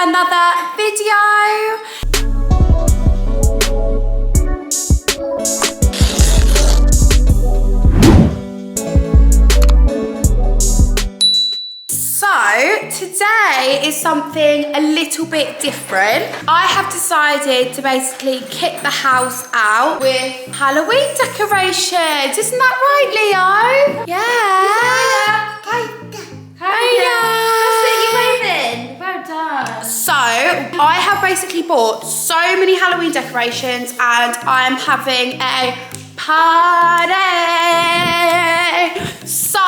another video. Today is something a little bit different. I have decided to basically kick the house out with Halloween decorations. Isn't that right, Leo? Yeah. Hiya. Well done. So, I have basically bought so many Halloween decorations and I'm having a party. So,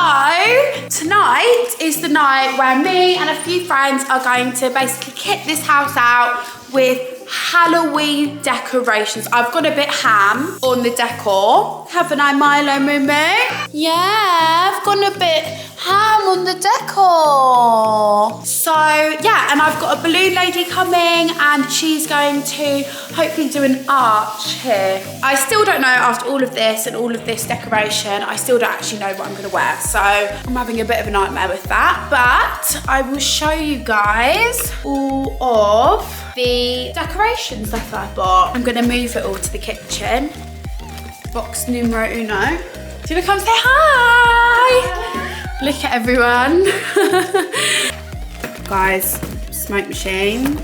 tonight is the night where me and a few friends are going to basically kick this house out with Halloween decorations. I've got a bit ham on the decor. Haven't I, Milo Mumu? Yeah, I've gone a bit ham on the decor. So, yeah, and I've got a balloon lady coming and she's going to hopefully do an arch here. I still don't know, after all of this and all of this decoration, I still don't actually know what I'm gonna wear. So I'm having a bit of a nightmare with that, but I will show you guys all of the decorations that I bought. I'm gonna move it all to the kitchen. Box numero uno. Do you wanna come say hi? Look at everyone. Guys, smoke machine.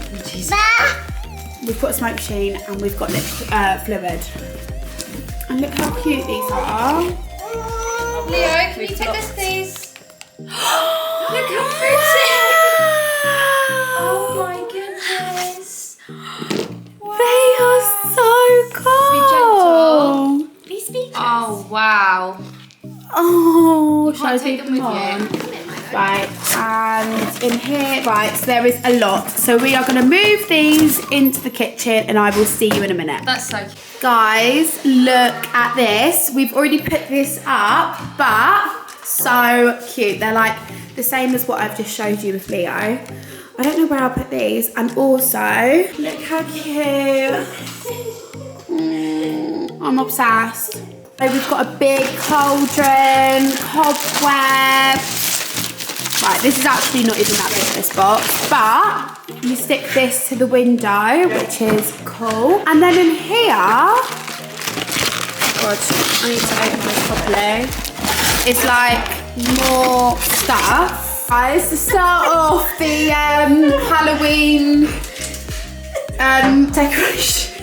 We've got a smoke machine and we've got fluid. And look how cute these are. Leo, can you take this, please? Look how pretty. Oh my goodness. Wow. They are so cool. Be gentle. Be speechless. Oh, wow. Oh, shall I take them with on? you? Right, and in here, right, so there is a lot. So we are gonna move these into the kitchen and I will see you in a minute. That's so cute. Guys, look at this. We've already put this up, but so cute. They're like the same as what I've just showed you with Leo. I don't know where I'll put these. And also, look how cute. I'm obsessed. So we've got a big cauldron, cobweb. Right, this is actually not even that big, this box, but you stick this to the window, which is cool. And then in here, God, I need to open this properly. It's like more stuff. Guys, to start off the Halloween decorations.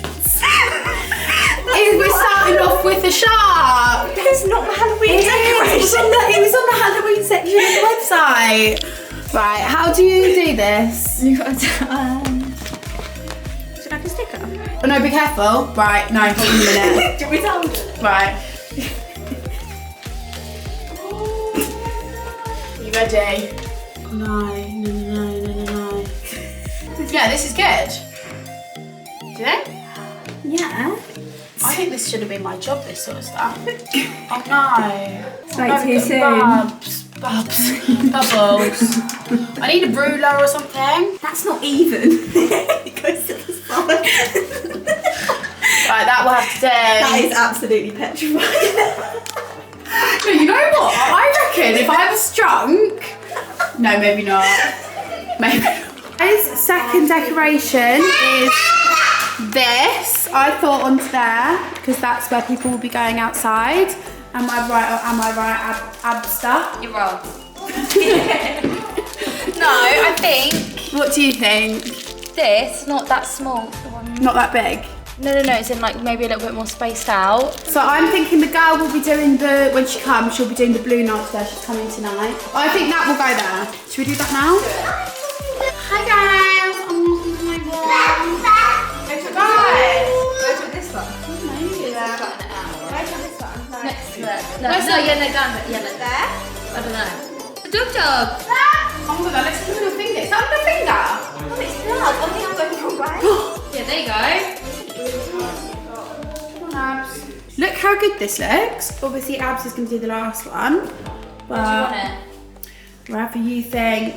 We're starting off with the shark. That's not the Halloween decoration. It was on the Halloween section of the website. Right, how do you do this? You got to Is it like a sticker? Oh no, be careful. Right, no, hold on a minute. Do we tell them? Right. You ready? No. Yeah, this is good. Do you think? Yeah. I think this should have been my job, this sort of stuff. Oh no. It's like too soon. Bubbles. I need a ruler or something. That's not even. It goes to the side. Right, that will have to do. That is absolutely petrifying. No, you know what? I reckon if I was drunk. No, maybe not. Maybe not. His second decoration is this. I thought onto there because that's where people will be going outside. Am I right or am I right, Abster? You're wrong. No, I think. What do you think? This, not that small. Not that big? No, it's in like maybe a little bit more spaced out. So I'm thinking the girl will be doing when she comes, she'll be doing the blue night there. She's coming tonight. I think that will go there. Should we do that now? Hi guys. Oh my god. Go to this one. Next to it. No, like there. I don't know. The dog. Oh my god, let's look at your finger. Is that on the finger? Oh, it's blood. I think I'm going the wrong way. Yeah, there you go. Come on, Abs. Look how good this looks. Obviously, Abs is going to do the last one. Where do you want it? Wherever you think.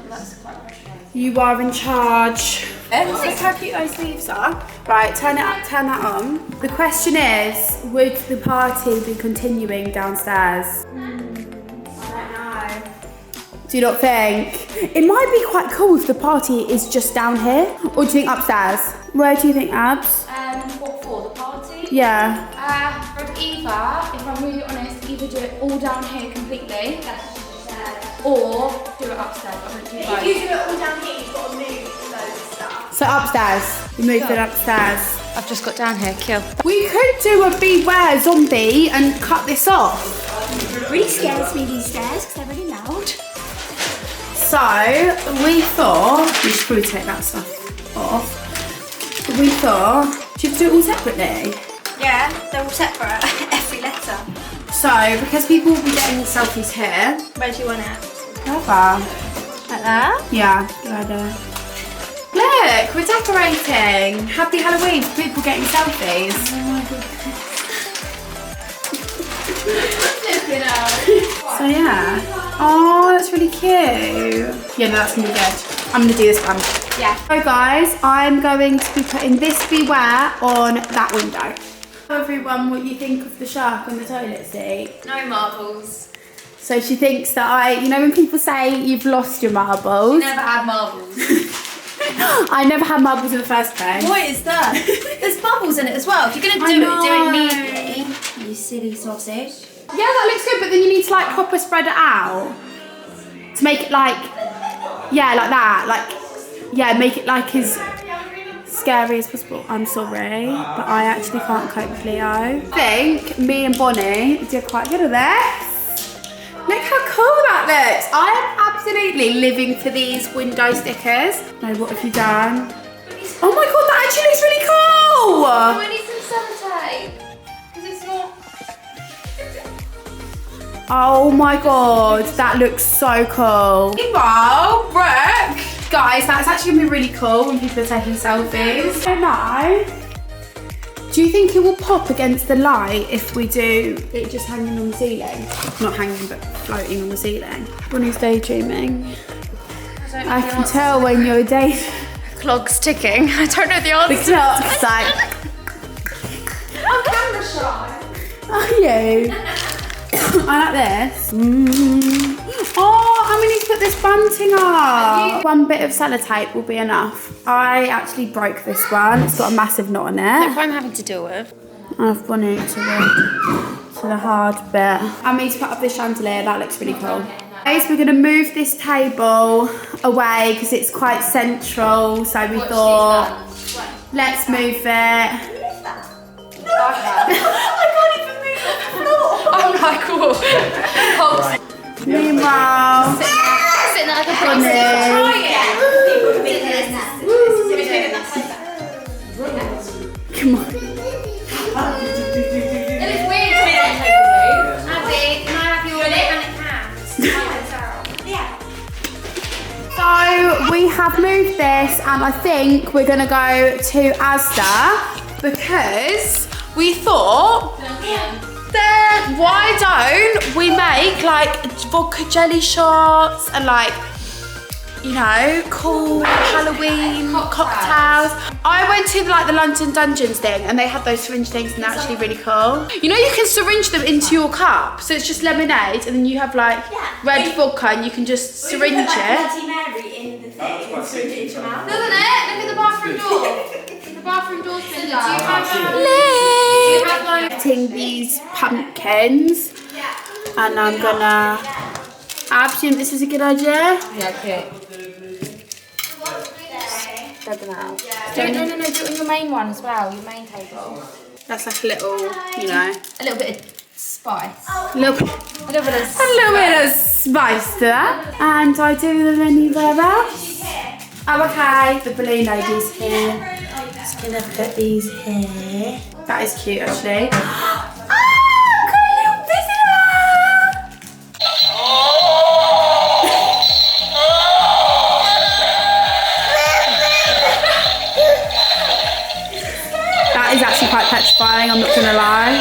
That's quite pretty. You are in charge. Look how cute those sleeves are. Right, turn it up, turn that on. The question is, would the party be continuing downstairs? I don't know. Do you not think? It might be quite cool if the party is just down here. Or do you think upstairs? Where do you think, Abs? What for, the party? Yeah. From either, if I'm really honest, either do it all down here completely, or do it upstairs. I wouldn't do both. If you do it all down here, you've got to move loads of stuff. So upstairs. We moved it upstairs. I've just got down here, kill. We could do a beware zombie and cut this off. It really scares me, these stairs, because they're really loud. So we thought we should probably take that stuff off. We thought should we do it all separately. Yeah, they're all separate, every letter. So because people will be getting selfies here. Where do you want it? Clever. Like that? Yeah, good idea. Look, we're decorating. Happy Halloween for people getting selfies. Oh my god. So yeah. Oh, that's really cute. Yeah, no, that's gonna be good. I'm gonna do this one. Yeah. So guys, I'm going to be putting this beware on that window. Everyone, what you think of the shark on the toilet seat? No marbles. So she thinks that you know when people say you've lost your marbles? Never had marbles. I never had marbles in the first place. What is that? There's bubbles in it as well. If you're going to do it neatly. You silly sausage. Yeah, that looks good, but then you need to like proper spread it out. To make it like, yeah, like that. Like, yeah, make it like as scary as possible. I'm sorry, but I actually can't cope with Leo. I think me and Bonnie did quite good at this. Look how cool that looks. I am absolutely living for these window stickers. No, what have you done? Oh my god, that actually looks really cool. I need some sellotape. Because it's not... Oh my god, that looks so cool. Meanwhile, Brooke. Guys, that's actually gonna be really cool when people are taking selfies. I don't know. Do you think it will pop against the light if we do it just hanging on the ceiling? Not hanging, but floating on the ceiling. Bonnie's daydreaming. I can tell when you're daydreaming. Clog's ticking. I don't know the answer. The clock's like, I'm camera shy. are you? I like this. Oh, and we need to put this bunting up. One bit of sellotape will be enough. I actually broke this one. It's got a massive knot on it. If I'm having to deal with. I've gone into the hard bit. I need to put up this chandelier. That looks really cool. Guys, we're going to move this table away because it's quite central. So we thought, let's move it. I can't even move the floor. Oh my god. Meanwhile, Sitting there like a Bonnie. Come on. It is weird to me that type of move. Abby, can I have your panic hands? Yeah. So we have moved this and I think we're gonna go to Asda because we thought then why don't we make like vodka jelly shots and like, you know, cool Halloween cocktails. I went to like the London Dungeons thing and they had those syringe things and they're actually really cool. You know, you can syringe them into your cup. So it's just lemonade and then you have like red vodka and you can just syringe it. Bloody Mary in the thing and syringe it into your mouth. Doesn't it? Look at the bathroom door. The bathroom door's been done. Cutting these pumpkins and I'm gonna assume this is a good idea. Yeah, okay. Spread them out. Do it, no, do it on your main one as well, your main table. That's like a little, you know, A little bit of spice. a little bit of spice to that. And I do them anywhere else. Oh, okay. The balloon lady's here. Just gonna put these here. That is cute, actually. That is actually quite petrifying, I'm not gonna lie.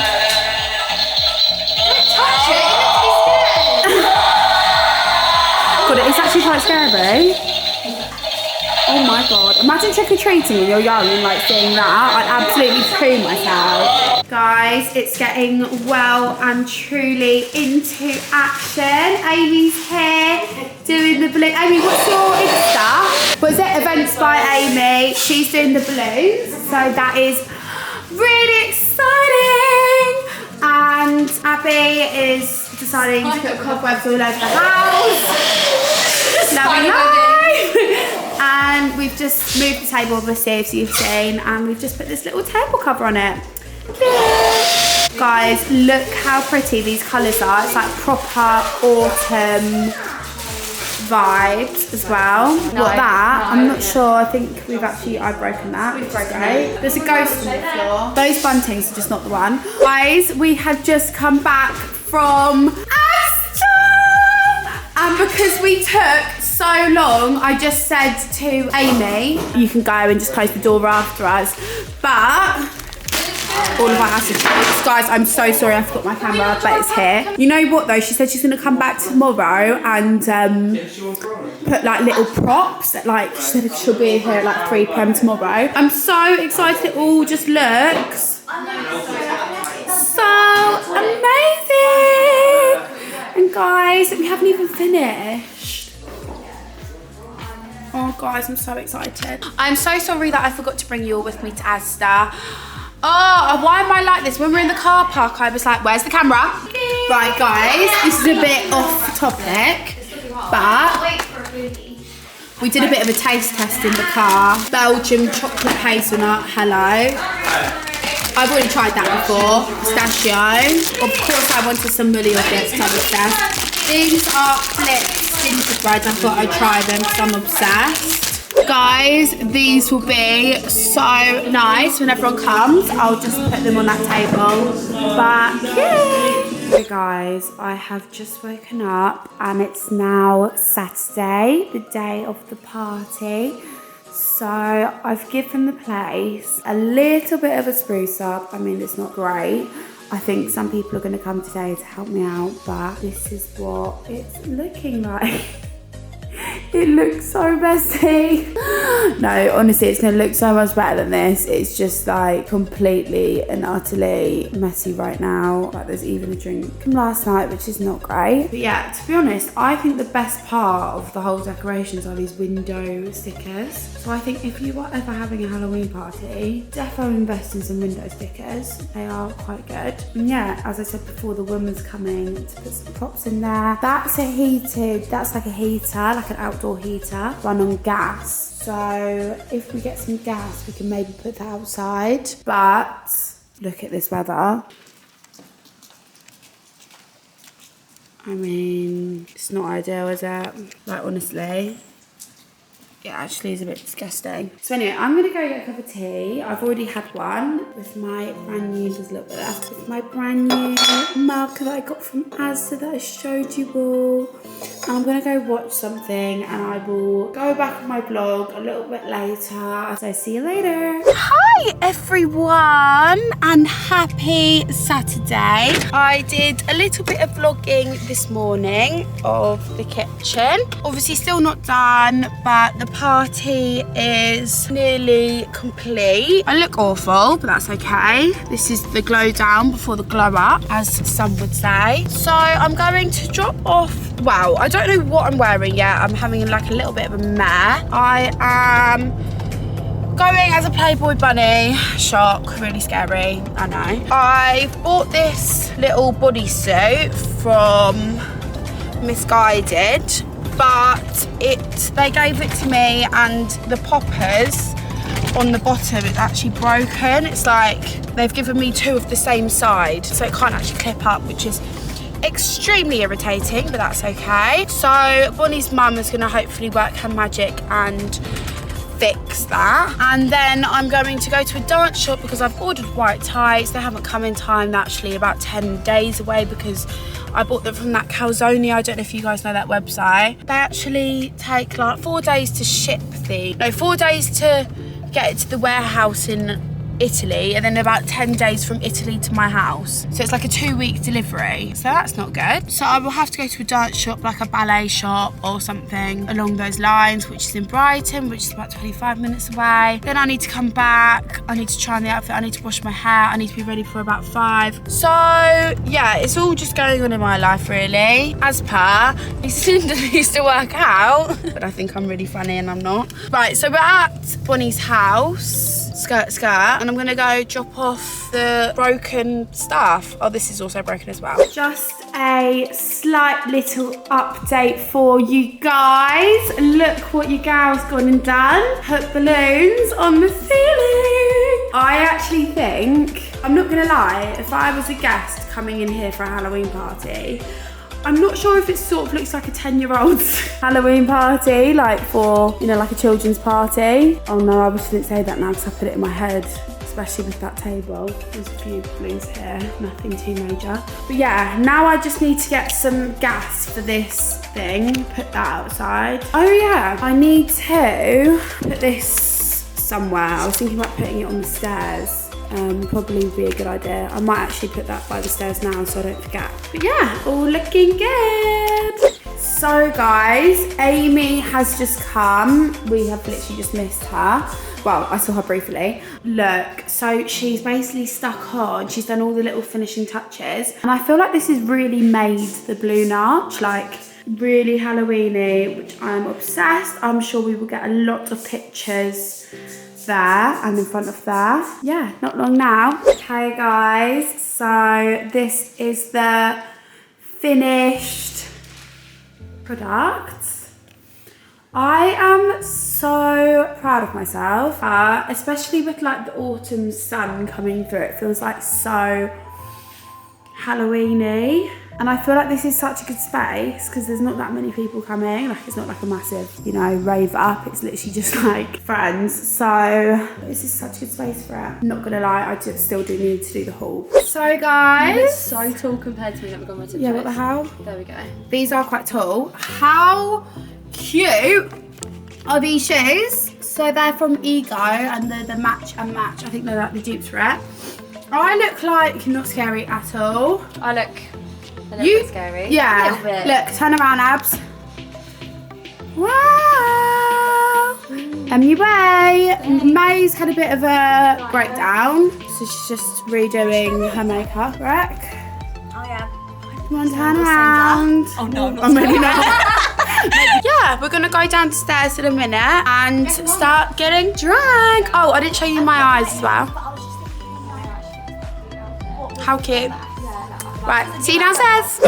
God, it is actually quite scary. Oh my god. Imagine trick-or-treating when you're young and like seeing that. I'd absolutely poo myself. Guys, it's getting well and truly into action. Amy's here doing the balloon. Amy, what's your Insta? Was it Events by Amy? She's doing the balloons. So that is really exciting. And Abby is deciding to put cobwebs all over the house. Lovely life. And we've just moved the table, obviously, as you've seen, and we've just put this little table cover on it. Yeah. Guys, look how pretty these colours are. It's like proper autumn vibes as well. I'm not sure. I think I've broken that. We've broken it. There's a ghost on the floor. Those buntings are just not the one. Guys, we have just come back from Asda, and because we took so long, I just said to Amy, you can go and just close the door after us, but all of our house is closed. Guys, I'm so sorry I forgot my camera, but it's here. You know what though, she said she's gonna come back tomorrow and put like little props that like, she said she'll be here at like 3 PM tomorrow. I'm so excited, it all just looks so amazing. And guys, we haven't even finished. Oh guys, I'm so excited. I'm so sorry that I forgot to bring you all with me to Asda. Oh, why am I like this? When we're in the car park, I was like, where's the camera? Right guys, this is a bit off topic, but we did a bit of a taste test in the car. Belgian chocolate hazelnut, hello. I've already tried that before, pistachio. Of course I wanted some Mully of this kind of stuff. These are Flip's gingerbread, I thought I'd try them because I'm obsessed. Guys, these will be so nice when everyone comes. I'll just put them on that table. But yeah. Hey guys, I have just woken up and it's now Saturday, the day of the party. So I've given the place a little bit of a spruce up. I mean, it's not great. I think some people are going to come today to help me out, but this is what it's looking like. It looks so messy. No, honestly, it's gonna look so much better than this. It's just like completely and utterly messy right now. Like there's even a drink from last night, which is not great. But yeah, to be honest, I think the best part of the whole decorations are these window stickers. So I think if you are ever having a Halloween party, definitely invest in some window stickers. They are quite good. And yeah, as I said before, the woman's coming to put some props in there. That's like a heater, like an outdoor heater run on gas. So if we get some gas, we can maybe put that outside. But look at this weather. I mean, it's not ideal, is it? Like honestly, it actually is a bit disgusting. So anyway, I'm gonna go get a cup of tea. I've already had one with my brand new, there's a little bit left, with my brand new marker that I got from Asda that I showed you all. And I'm gonna go watch something and I will go back on my vlog a little bit later. So see you later. Hi everyone and happy Saturday. I did a little bit of vlogging this morning of the kitchen. Obviously still not done, but the party is nearly complete. I look awful, but that's okay. This is the glow down before the glow up, as some would say. So I'm going to drop off, wow, I don't know what I'm wearing yet. I'm having like a little bit of a mare. I am going as a Playboy bunny. Shock, really scary, I know. I bought this little bodysuit from Misguided, but they gave it to me and the poppers on the bottom, it's actually broken. It's like they've given me two of the same side, so it can't actually clip up, which is extremely irritating, but that's okay. So Bonnie's mum is gonna hopefully work her magic and fix that. And then I'm going to go to a dance shop because I've ordered white tights. They haven't come in time, they're actually about 10 days away because I bought them from that Calzone. I don't know if you guys know that website. They actually take like 4 days to ship 4 days to get it to the warehouse in Italy, and then about 10 days from Italy to my house. So it's like a 2-week delivery. So that's not good. So I will have to go to a dance shop, like a ballet shop or something along those lines, which is in Brighton, which is about 25 minutes away. Then I need to come back. I need to try on the outfit. I need to wash my hair. I need to be ready for about 5. So yeah, it's all just going on in my life really. As per, Lucinda needs to work out, but I think I'm really funny and I'm not. Right, so we're at Bonnie's house. Skirt, and I'm gonna go drop off the broken stuff. Oh, this is also broken as well. Just a slight little update for you guys. Look what your gal's gone and done. Put balloons on the ceiling. I actually think, I'm not gonna lie, if I was a guest coming in here for a Halloween party, I'm not sure if it sort of looks like a 10-year-old's Halloween party, like for, you know, like a children's party. Oh no, I shouldn't say that now because I put it in my head, especially with that table. There's a few balloons here, nothing too major. But yeah, now I just need to get some gas for this thing, put that outside. Oh yeah, I need to put this somewhere. I was thinking about putting it on the stairs. Probably would be a good idea. I might actually put that by the stairs now so I don't forget. But yeah, all looking good. So guys, Amy has just come. We have literally just missed her. Well, I saw her briefly. Look, so she's basically stuck on. She's done all the little finishing touches. And I feel like this has really made the balloon arch, like really Halloween-y, which I'm obsessed. I'm sure we will get a lot of pictures there and in front of there. Yeah, not long now. Okay guys, so this is the finished product. I am so proud of myself, especially with like the autumn sun coming through. It feels like so Halloween-y. And I feel like this is such a good space because there's not that many people coming. Like it's not like a massive, you know, rave up. It's literally just like friends. So this is such a good space for it. I'm not gonna lie, I just still do need to do the haul. So guys. You look so tall compared to me. Let me go on my tiptoes. Yeah, what the hell? There we go. These are quite tall. How cute are these shoes? So they're from Ego and they're the match and match. I think they're like the dupes for it. I look like not scary at all. I look a little bit scary. Yeah. A little bit. Look, turn around, abs. Wow. MUA. May's had a bit of a breakdown, so she's just redoing her makeup, right? Oh yeah. Come on, turn around. Oh no, I'm really not. Yeah, we're gonna go downstairs in a minute and start getting drunk. Oh, I didn't show you my eyes as well. How cute. Right, see you downstairs.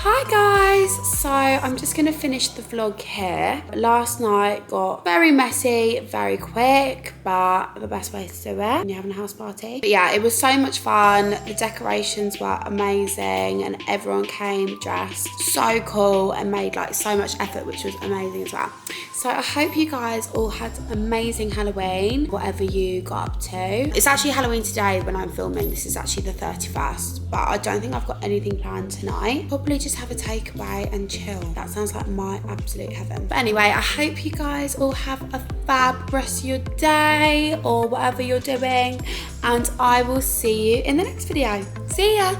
Hi guys, so I'm just gonna finish the vlog here. Last night got very messy, very quick, but the best way to do it when you're having a house party. But yeah, it was so much fun. The decorations were amazing and everyone came dressed so cool and made like so much effort, which was amazing as well. So I hope you guys all had amazing Halloween, whatever you got up to. It's actually Halloween today when I'm filming. This is actually the 31st, but I don't think I've got anything planned tonight. Probably just have a takeaway and chill. That sounds like my absolute heaven. But anyway, I hope you guys all have a fab rest of your day or whatever you're doing, and I will see you in the next video. See ya!